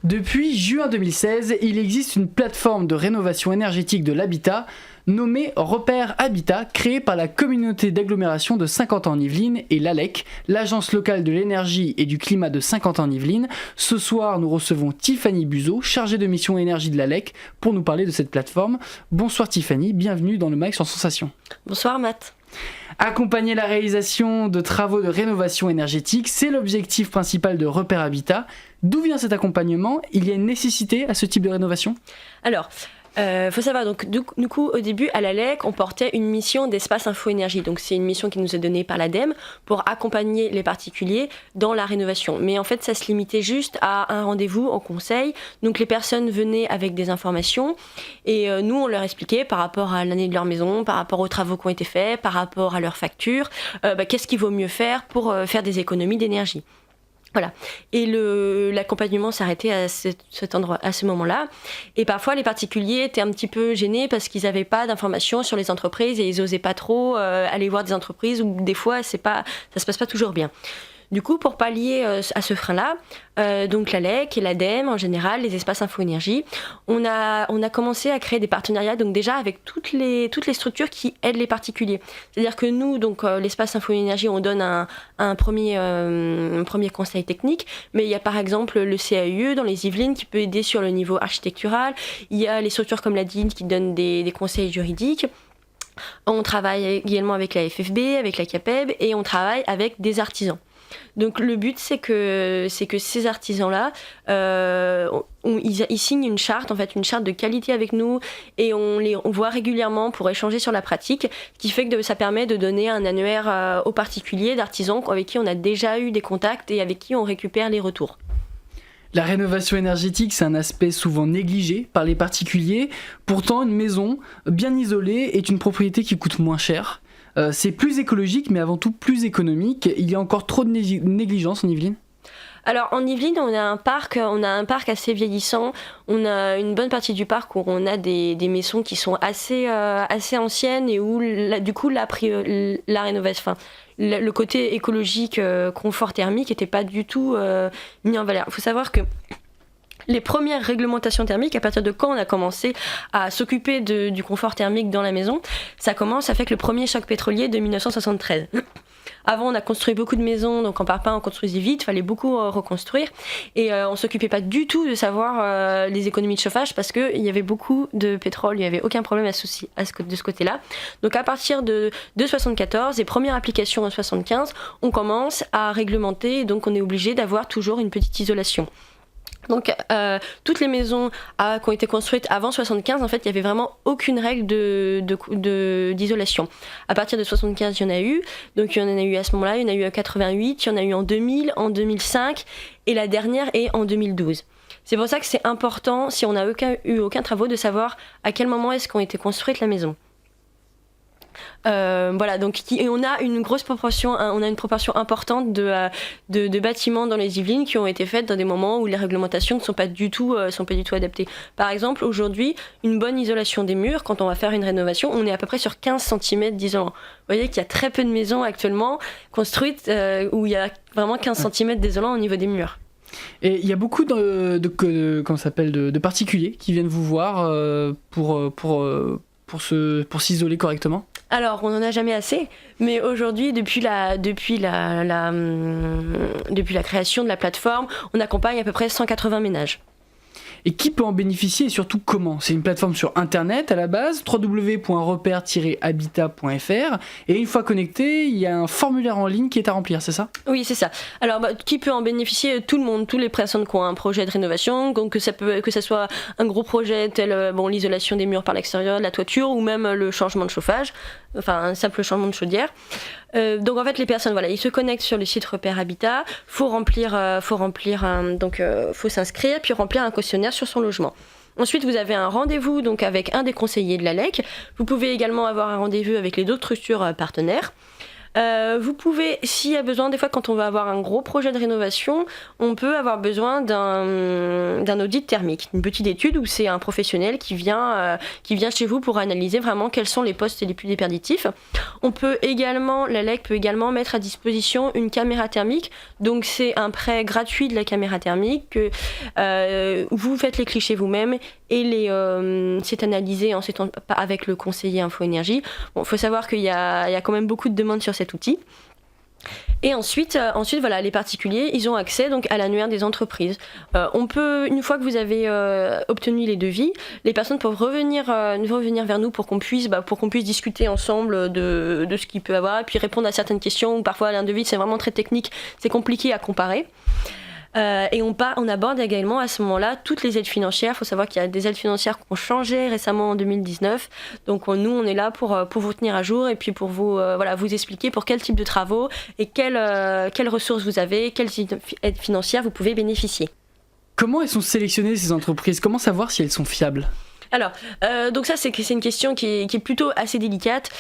Depuis juin 2016, il existe une plateforme de rénovation énergétique de l'habitat nommée Repère Habitat, créée par la communauté d'agglomération de Saint-Quentin-en-Yvelines et l'ALEC, l'agence locale de l'énergie et du climat de Saint-Quentin-en-Yvelines. Ce soir, nous recevons Tiffany Buzeau, chargée de mission énergie de l'ALEC, pour nous parler de cette plateforme. Bonsoir Tiffany, bienvenue dans le MAG sans sensation. Bonsoir Matt. Accompagner la réalisation de travaux de rénovation énergétique, c'est l'objectif principal de Repère Habitat. D'où vient cet accompagnement ? Il y a une nécessité à ce type de rénovation ? Alors, faut savoir, donc, du coup, au début, à l'ALEC, on portait une mission d'espace info-énergie. Donc, c'est une mission qui nous est donnée par l'ADEME pour accompagner les particuliers dans la rénovation. Mais en fait, ça se limitait juste à un rendez-vous en conseil. Donc, les personnes venaient avec des informations et nous, on leur expliquait par rapport à l'année de leur maison, par rapport aux travaux qui ont été faits, par rapport à leurs factures, qu'est-ce qu'il vaut mieux faire pour faire des économies d'énergie. Voilà. Et l'accompagnement s'arrêtait à ce moment-là. Et parfois, les particuliers étaient un petit peu gênés parce qu'ils n'avaient pas d'informations sur les entreprises et ils n'osaient pas trop aller voir des entreprises où des fois, ça se passe pas toujours bien. Du coup, pour pallier à ce frein-là, donc l'ALEC et l'ADEME en général, les espaces info-énergie, on a commencé à créer des partenariats, donc déjà avec toutes les structures qui aident les particuliers. C'est-à-dire que nous, donc l'espace info-énergie, on donne un premier conseil technique, mais il y a par exemple le CAUE dans les Yvelines qui peut aider sur le niveau architectural. Il y a les structures comme la DIN qui donnent des conseils juridiques. On travaille également avec la FFB, avec la CAPEB et on travaille avec des artisans. Donc le but c'est que ces artisans-là, ils signent une charte de qualité avec nous et on voit régulièrement pour échanger sur la pratique, ce qui fait que ça permet de donner un annuaire aux particuliers d'artisans avec qui on a déjà eu des contacts et avec qui on récupère les retours. La rénovation énergétique, c'est un aspect souvent négligé par les particuliers. Pourtant, une maison bien isolée est une propriété qui coûte moins cher. C'est plus écologique, mais avant tout plus économique. Il y a encore trop de négligence en Yvelines ? Alors en Yvelines, on a un parc assez vieillissant. On a une bonne partie du parc où on a des maisons qui sont assez anciennes et où du coup la rénovation, le côté écologique, confort thermique n'était pas du tout mis en valeur. Il faut savoir que les premières réglementations thermiques, à partir de quand on a commencé à s'occuper du confort thermique dans la maison, ça commence avec le premier choc pétrolier de 1973. Avant, on a construit beaucoup de maisons, donc en parpaing, on construisait vite, il fallait beaucoup reconstruire. Et on ne s'occupait pas du tout de savoir les économies de chauffage parce qu'il y avait beaucoup de pétrole, il n'y avait aucun problème de ce côté-là. Donc à partir de 1974, les premières applications en 1975, on commence à réglementer, donc on est obligé d'avoir toujours une petite isolation. Donc toutes les maisons qui ont été construites avant 75, en fait, il n'y avait vraiment aucune règle d'isolation. À partir de 75, il y en a eu. Donc il y en a eu à ce moment-là, il y en a eu en 88, il y en a eu en 2000, en 2005 et la dernière est en 2012. C'est pour ça que c'est important, si on n'a eu aucun travaux, de savoir à quel moment est-ce qu'ont été construites la maison. Voilà, donc on a une proportion importante de bâtiments dans les Yvelines qui ont été faites dans des moments où les réglementations ne sont pas du tout adaptées. Par exemple, aujourd'hui, une bonne isolation des murs, quand on va faire une rénovation, on est à peu près sur 15 cm d'isolant. Vous voyez qu'il y a très peu de maisons actuellement construites où il y a vraiment 15 cm d'isolant au niveau des murs. Et il y a beaucoup de particuliers qui viennent vous voir pour s'isoler correctement ? Alors, on n'en a jamais assez, mais aujourd'hui, depuis la création de la plateforme, on accompagne à peu près 180 ménages. Et qui peut en bénéficier et surtout comment ? C'est une plateforme sur internet à la base, www.repère-habitat.fr, et une fois connecté, il y a un formulaire en ligne qui est à remplir, c'est ça ? Oui, c'est ça. Alors, qui peut en bénéficier ? Tout le monde, toutes les personnes qui ont un projet de rénovation, donc que ça soit un gros projet tel l'isolation des murs par l'extérieur, la toiture, ou même le changement de chauffage, enfin un simple changement de chaudière. Donc en fait les personnes, voilà, ils se connectent sur le site Repère Habitat, faut s'inscrire puis remplir un questionnaire sur son logement. Ensuite, vous avez un rendez-vous donc avec un des conseillers de l'ALEC. Vous pouvez également avoir un rendez-vous avec les autres structures partenaires. Vous pouvez, s'il y a besoin, des fois quand on va avoir un gros projet de rénovation, on peut avoir besoin d'un audit thermique, une petite étude où c'est un professionnel qui vient chez vous pour analyser vraiment quels sont les postes les plus déperditifs. La LEC peut également mettre à disposition une caméra thermique, donc c'est un prêt gratuit de la caméra thermique que vous faites les clichés vous-même et c'est analysé ensuite avec le conseiller info-énergie. Bon, faut savoir qu'il y a quand même beaucoup de demandes sur cet outil. Et ensuite, voilà, les particuliers, ils ont accès donc à l'annuaire des entreprises. Une fois que vous avez obtenu les devis, les personnes peuvent revenir vers nous pour qu'on puisse discuter ensemble de ce qu'il peut avoir et puis répondre à certaines questions. Ou parfois, un devis, c'est vraiment très technique, c'est compliqué à comparer. Et on aborde également à ce moment-là toutes les aides financières. Il faut savoir qu'il y a des aides financières qui ont changé récemment en 2019. Donc nous, on est là pour vous tenir à jour et puis pour vous expliquer pour quel type de travaux et quelles ressources vous avez, quelles aides financières vous pouvez bénéficier. Comment elles sont sélectionnées ces entreprises ? Comment savoir si elles sont fiables ? Alors, donc ça, c'est une question qui est plutôt assez délicate.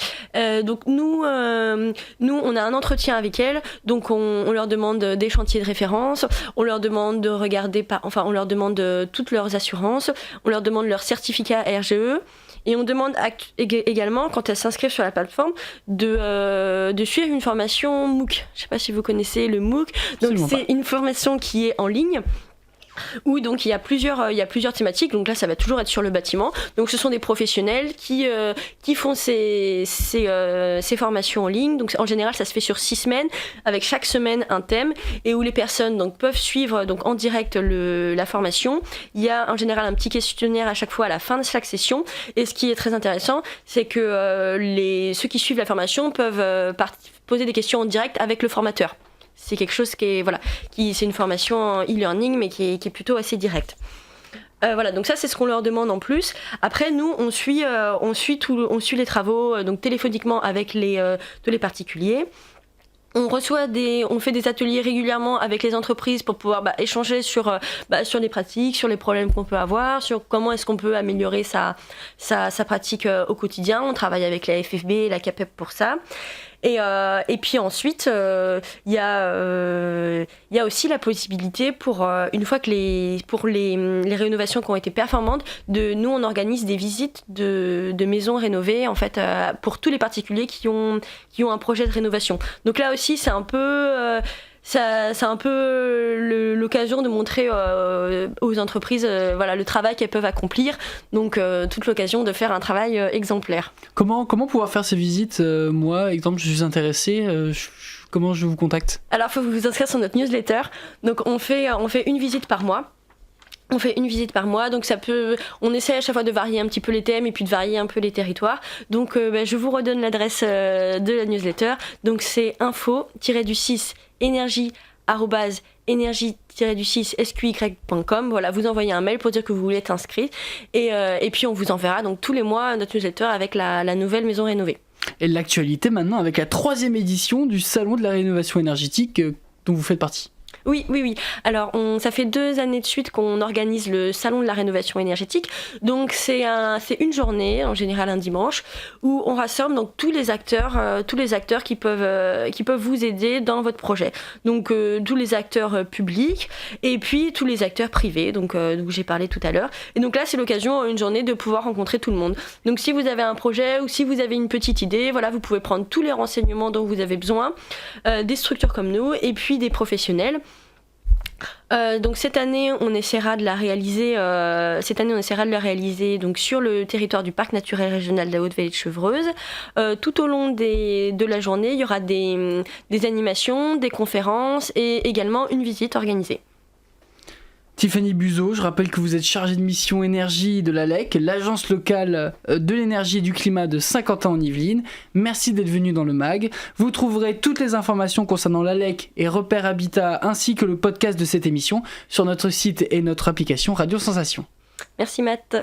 Donc nous, on a un entretien avec elles. Donc on leur demande des chantiers de référence, on leur demande de regarder, on leur demande toutes leurs assurances, on leur demande leur certificat RGE. Et on demande également, quand elles s'inscrivent sur la plateforme, de suivre une formation MOOC. Je ne sais pas si vous connaissez le MOOC. Donc c'est une formation qui est en ligne. Où donc il y a plusieurs thématiques, donc là ça va toujours être sur le bâtiment. Donc ce sont des professionnels qui font ces formations en ligne. Donc en général ça se fait sur 6 semaines, avec chaque semaine un thème, et où les personnes donc peuvent suivre donc en direct la formation. Il y a en général un petit questionnaire à chaque fois à la fin de chaque session. Et ce qui est très intéressant, c'est que ceux qui suivent la formation peuvent poser des questions en direct avec le formateur. C'est quelque chose c'est une formation en e-learning, mais qui est plutôt assez directe. Donc ça, c'est ce qu'on leur demande en plus. Après, nous, on suit les travaux donc téléphoniquement avec tous les particuliers. On fait des ateliers régulièrement avec les entreprises pour pouvoir échanger sur les pratiques, sur les problèmes qu'on peut avoir, sur comment est-ce qu'on peut améliorer sa pratique au quotidien. On travaille avec la FFB et la CAPEP pour ça. Et puis ensuite, il y a aussi la possibilité une fois que pour les rénovations qui ont été performantes, nous on organise des visites de maisons rénovées en fait pour tous les particuliers qui ont un projet de rénovation. Donc là aussi c'est un peu l'occasion de montrer aux entreprises le travail qu'elles peuvent accomplir. Donc toute l'occasion de faire un travail exemplaire. Comment pouvoir faire ces visites ? Moi, exemple, je suis intéressé. Comment je vous contacte ? Alors, il faut vous inscrire sur notre newsletter. Donc, on fait une visite par mois. Donc on essaie à chaque fois de varier un petit peu les thèmes et puis de varier un peu les territoires. Donc je vous redonne l'adresse de la newsletter. Donc c'est info-du6 énergie@énergie-du6sqy.com. Voilà, vous envoyez un mail pour dire que vous voulez être inscrit et puis on vous enverra donc tous les mois notre newsletter avec la nouvelle maison rénovée. Et l'actualité maintenant avec la 3e édition du Salon de la rénovation énergétique dont vous faites partie. Oui. Alors, ça fait 2 années de suite qu'on organise le salon de la rénovation énergétique. Donc, c'est une journée, en général un dimanche, où on rassemble donc tous les acteurs qui peuvent vous aider dans votre projet. Donc, tous les acteurs publics et puis tous les acteurs privés, donc dont j'ai parlé tout à l'heure. Et donc là, c'est l'occasion, une journée, de pouvoir rencontrer tout le monde. Donc, si vous avez un projet ou si vous avez une petite idée, vous pouvez prendre tous les renseignements dont vous avez besoin, des structures comme nous et puis des professionnels. Donc cette année on essaiera de la réaliser donc sur le territoire du parc naturel régional de la Haute-Vallée de Chevreuse. Tout au long de la journée il y aura des animations, des conférences et également une visite organisée. Tiffany Buzeau, je rappelle que vous êtes chargée de mission énergie de la LEC, l'agence locale de l'énergie et du climat de Saint-Quentin en Yvelines. Merci d'être venu dans le MAG. Vous trouverez toutes les informations concernant la LEC et Repère Habitat ainsi que le podcast de cette émission sur notre site et notre application Radio Sensation. Merci Matt.